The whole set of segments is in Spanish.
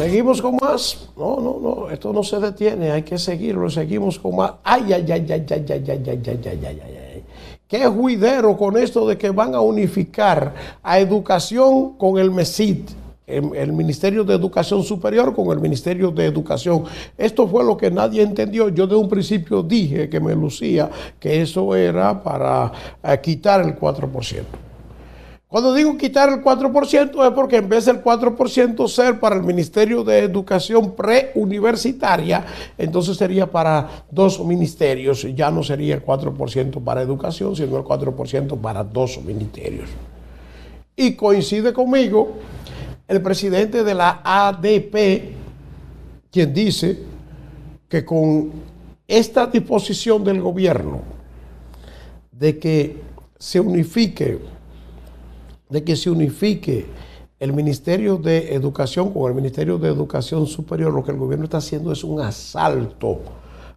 Seguimos con más. No, esto no se detiene, hay que seguirlo, seguimos con más. Ay. Qué juidero con esto de que van a unificar a educación con el MESID, el Ministerio de Educación Superior con el Ministerio de Educación. Esto fue lo que nadie entendió. Yo de un principio dije que me lucía que eso era para quitar el 4%. Cuando digo quitar el 4% es porque en vez del 4% ser para el Ministerio de Educación preuniversitaria, entonces sería para dos ministerios. Ya no sería el 4% para educación, sino el 4% para dos ministerios. Y coincide conmigo el presidente de la ADP, quien dice que con esta disposición del gobierno de que se unifique el Ministerio de Educación con el Ministerio de Educación Superior, lo que el gobierno está haciendo es un asalto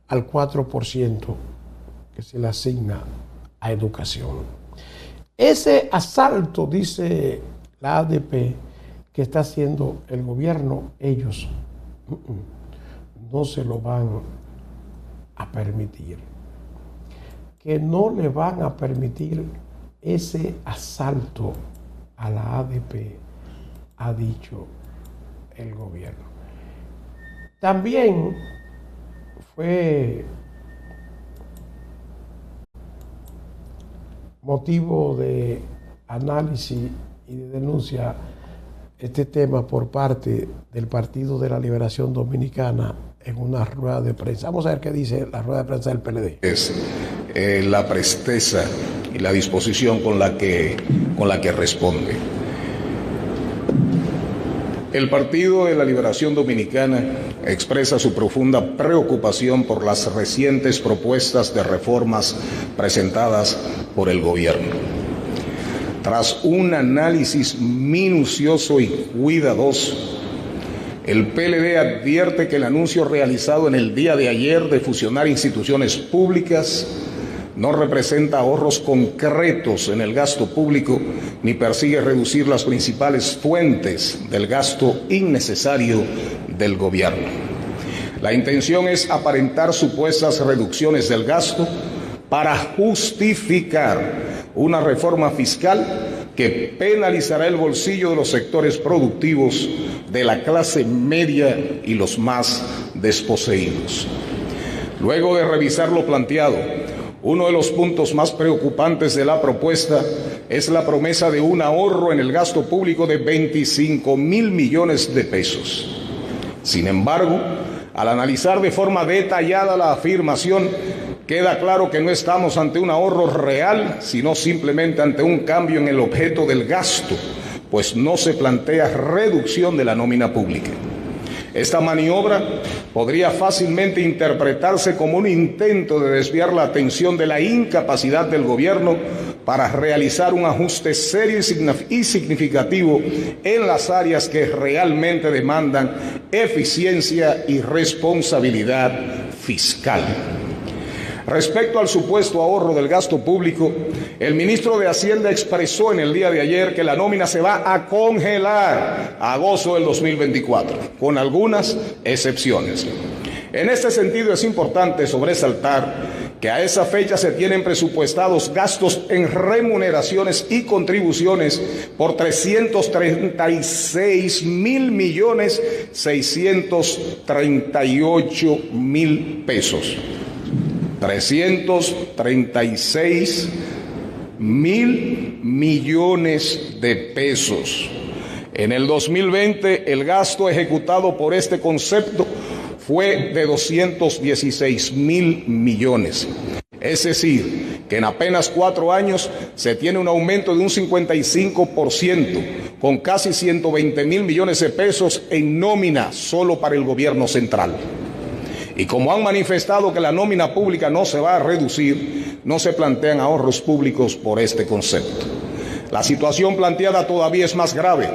al 4% que se le asigna a educación. Ese asalto, dice la ADP, que está haciendo el gobierno, ellos no se lo van a permitir. Que no le van a permitir ese asalto a la ADP, ha dicho el gobierno. También fue motivo de análisis y de denuncia este tema por parte del Partido de la Liberación Dominicana en una rueda de prensa. Vamos a ver qué dice la rueda de prensa del PLD. Es la presteza y la disposición con la que responde. El Partido de la Liberación Dominicana expresa su profunda preocupación por las recientes propuestas de reformas presentadas por el gobierno. Tras un análisis minucioso y cuidadoso, el PLD advierte que el anuncio realizado en el día de ayer de fusionar instituciones públicas no representa ahorros concretos en el gasto público ni persigue reducir las principales fuentes del gasto innecesario del gobierno. La intención es aparentar supuestas reducciones del gasto para justificar una reforma fiscal que penalizará el bolsillo de los sectores productivos, de la clase media y los más desposeídos. Luego de revisar lo planteado, uno de los puntos más preocupantes de la propuesta es la promesa de un ahorro en el gasto público de 25,000 millones de pesos. Sin embargo, al analizar de forma detallada la afirmación, queda claro que no estamos ante un ahorro real, sino simplemente ante un cambio en el objeto del gasto, pues no se plantea reducción de la nómina pública. Esta maniobra podría fácilmente interpretarse como un intento de desviar la atención de la incapacidad del gobierno para realizar un ajuste serio y significativo en las áreas que realmente demandan eficiencia y responsabilidad fiscal. Respecto al supuesto ahorro del gasto público, el ministro de Hacienda expresó en el día de ayer que la nómina se va a congelar a agosto del 2024, con algunas excepciones. En este sentido es importante sobresaltar que a esa fecha se tienen presupuestados gastos en remuneraciones y contribuciones por 336,638,000 pesos. 336,000 millones de pesos. En el 2020, el gasto ejecutado por este concepto fue de 216,000 millones. Es decir, que en apenas 4 años se tiene un aumento de un 55%, con casi 120,000 millones de pesos en nómina solo para el gobierno central. Y como han manifestado que la nómina pública no se va a reducir, no se plantean ahorros públicos por este concepto. La situación planteada todavía es más grave,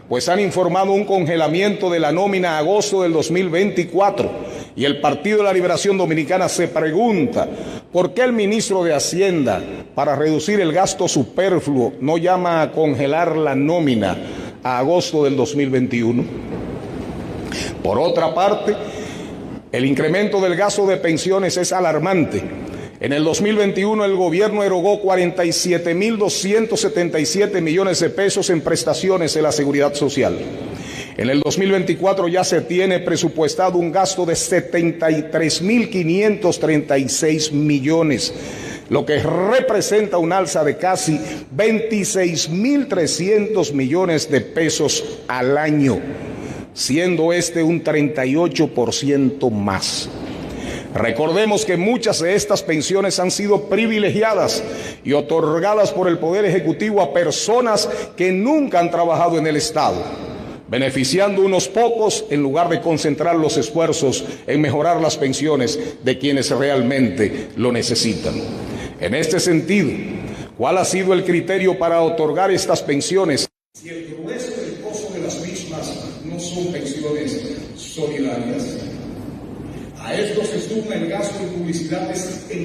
pues han informado un congelamiento de la nómina a agosto del 2024 y el Partido de la Liberación Dominicana se pregunta por qué el ministro de Hacienda, para reducir el gasto superfluo, no llama a congelar la nómina a agosto del 2021. Por otra parte, el incremento del gasto de pensiones es alarmante. En el 2021 el gobierno erogó 47.277 millones de pesos en prestaciones de la Seguridad Social. En el 2024 ya se tiene presupuestado un gasto de 73.536 millones, lo que representa un alza de casi 26.300 millones de pesos al año, siendo este un 38% más. Recordemos que muchas de estas pensiones han sido privilegiadas y otorgadas por el Poder Ejecutivo a personas que nunca han trabajado en el Estado, beneficiando a unos pocos en lugar de concentrar los esfuerzos en mejorar las pensiones de quienes realmente lo necesitan. En este sentido, ¿cuál ha sido el criterio para otorgar estas pensiones? Si el grueso del costo de las mismas no son pensiones solidarias, a esto se suma el gasto en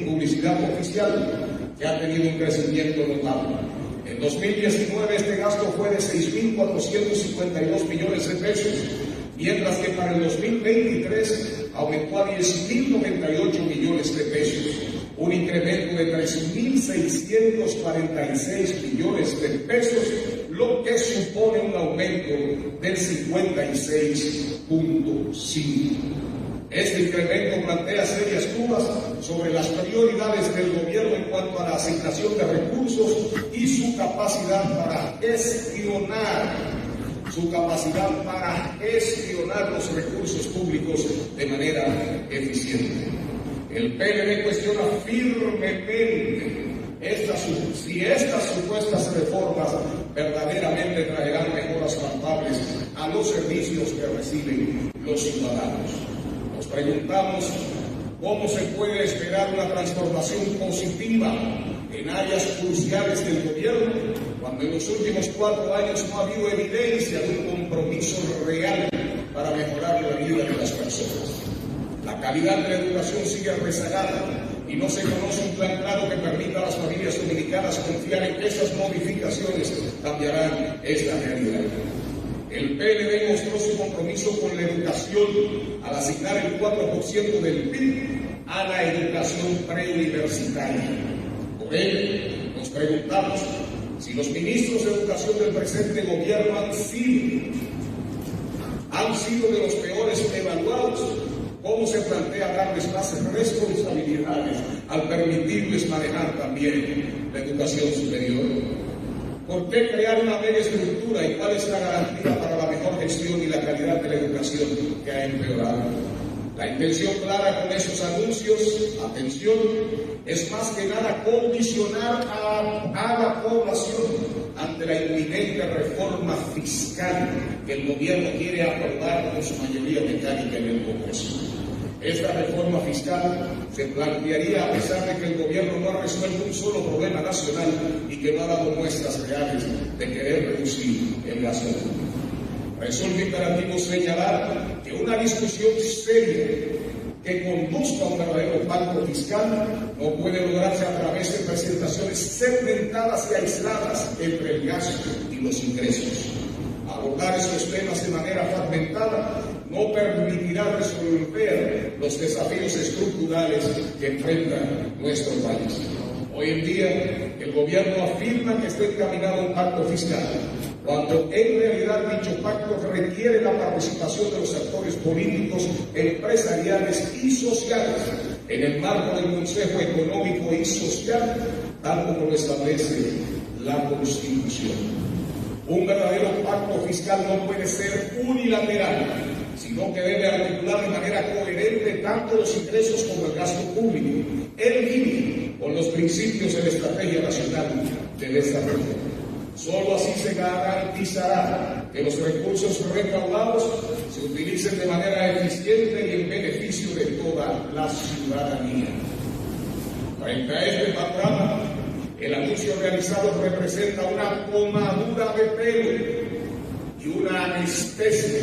publicidad oficial, que ha tenido un crecimiento notable. En 2019 este gasto fue de 6.452 millones de pesos, mientras que para el 2023 aumentó a 10.098 millones de pesos, un incremento de 3.646 millones de pesos, lo que supone un aumento del 56.5%. Este incremento plantea serias dudas sobre las prioridades del gobierno en cuanto a la asignación de recursos y su capacidad para gestionar los recursos públicos de manera eficiente. El PLD cuestiona firmemente si estas supuestas reformas verdaderamente traerán mejoras palpables a los servicios que reciben los ciudadanos. Nos preguntamos cómo se puede esperar una transformación positiva en áreas cruciales del gobierno cuando en los últimos 4 años no ha habido evidencia de un compromiso real para mejorar la vida de las personas. La calidad de la educación sigue rezagada y no se conoce un plan claro que permita a las familias dominicanas confiar en que esas modificaciones cambiarán esta realidad. El PLD mostró su compromiso con la educación al asignar el 4% del PIB a la educación preuniversitaria. Por ello, nos preguntamos si los ministros de educación del presente gobierno han sido de los peores evaluados. ¿Cómo se plantea darles más responsabilidades al permitirles manejar también la educación superior? ¿Por qué crear una mega estructura y cuál es la garantía para la mejor gestión y la calidad de la educación que ha empeorado? La intención clara con esos anuncios, atención, es más que nada condicionar a la población ante la inminente reforma fiscal que el gobierno quiere aprobar con su mayoría mecánica en el Congreso. Esta reforma fiscal se plantearía a pesar de que el gobierno no ha resuelto un solo problema nacional y que no ha dado muestras reales de querer reducir el gasto público. Resulta imperativo señalar que una discusión seria que conduzca a un verdadero pacto fiscal no puede lograrse a través de presentaciones segmentadas y aisladas entre el gasto y los ingresos. Abordar estos temas de manera fragmentada no permitirá resolver los desafíos estructurales que enfrenta nuestro país. Hoy en día, el gobierno afirma que está encaminado a un pacto fiscal, cuando en realidad dicho pacto requiere la participación de los actores políticos, empresariales y sociales en el marco del Consejo Económico y Social, tal como lo establece la Constitución. Un verdadero pacto fiscal no puede ser unilateral, sino que debe articular de manera coherente tanto los ingresos como el gasto público, en línea con los principios de la Estrategia Nacional de Desarrollo. Solo así se garantizará que los recursos recaudados se utilicen de manera eficiente y en beneficio de toda la ciudadanía. Frente a este panorama, el anuncio realizado representa una tomadura de pelo y una anestesia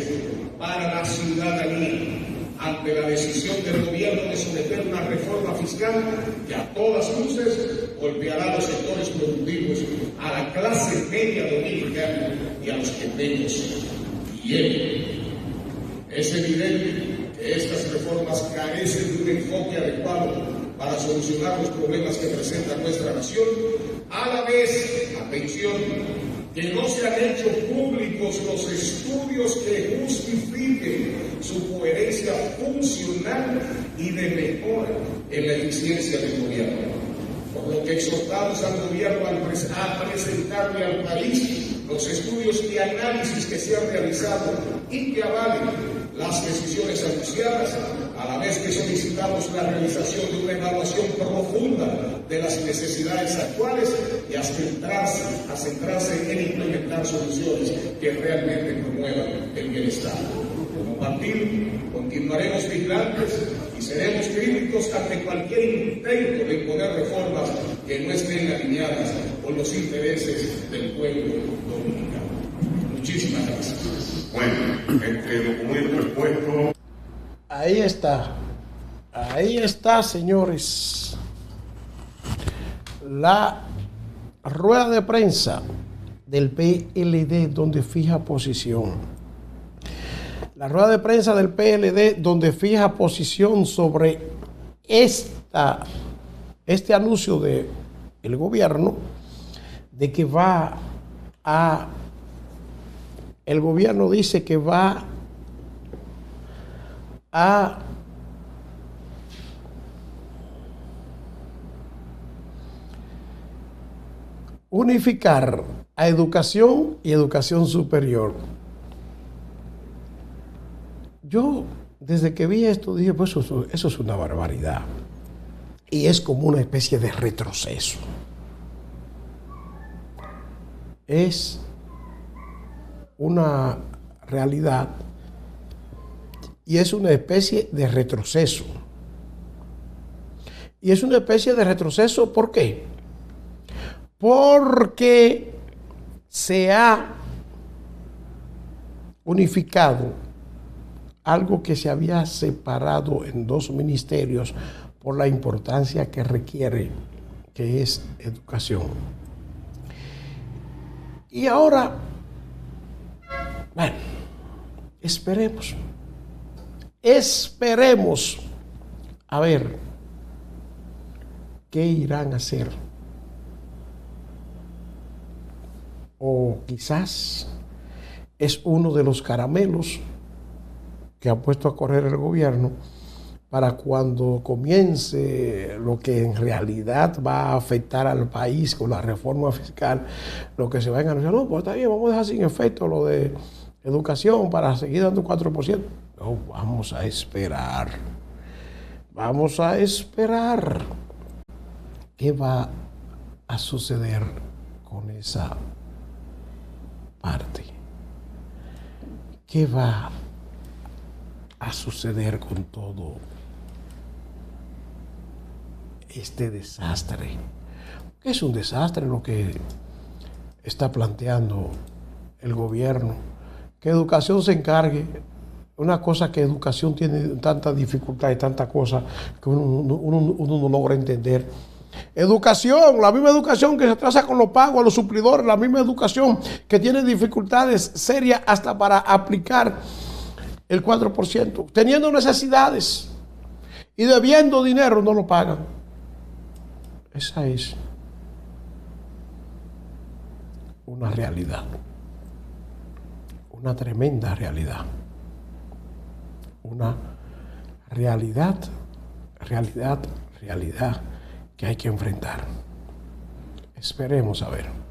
para la ciudadanía ante la decisión del gobierno de someter una reforma fiscal que a todas luces golpeará a los sectores productivos, a la clase media dominicana y a los pequeños y Es evidente que estas reformas carecen de un enfoque adecuado para solucionar los problemas que presenta nuestra nación, a la vez, atención, que no se han hecho públicos los estudios que justifiquen su coherencia funcional y de mejora en la eficiencia del gobierno. Por lo que exhortamos al gobierno a presentarle al país los estudios y análisis que se han realizado y que avalen las decisiones anunciadas, a la vez que solicitamos la realización de una evaluación profunda de las necesidades actuales y a centrarse en implementar soluciones que realmente promuevan el bienestar. Como partido, continuaremos vigilantes y seremos críticos ante cualquier intento de imponer reformas que no estén alineadas con los intereses del pueblo dominicano. Muchísimas gracias. Bueno, este documento expuesto. Ahí está, señores, la rueda de prensa del PLD donde fija posición. La rueda de prensa del PLD donde fija posición sobre este anuncio del gobierno de que el gobierno dice que va a unificar a educación y educación superior. Yo, desde que vi esto, dije, pues eso es una barbaridad. Y es como una especie de retroceso. Es una realidad y es una especie de retroceso. Y es una especie de retroceso, ¿por qué? Porque se ha unificado algo que se había separado en dos ministerios por la importancia que requiere, que es educación. Y ahora, bueno, esperemos a ver qué irán a hacer. O quizás es uno de los caramelos que ha puesto a correr el gobierno para cuando comience lo que en realidad va a afectar al país con la reforma fiscal, lo que se va a anunciar. No, pues está bien, vamos a dejar sin efecto lo de educación para seguir dando 4%. No, vamos a esperar. Vamos a esperar qué va a suceder con esa parte. ¿Qué va a suceder con todo este desastre? ¿Qué es un desastre lo que está planteando el gobierno? Que educación se encargue. Una cosa que educación tiene tanta dificultad y tanta cosa que uno no logra entender. Educación, la misma educación que se atrasa con los pagos a los suplidores, la misma educación que tiene dificultades serias hasta para aplicar el 4%, teniendo necesidades y debiendo dinero, no lo pagan. Esa es una realidad, una tremenda realidad, una realidad que hay que enfrentar. Esperemos a ver.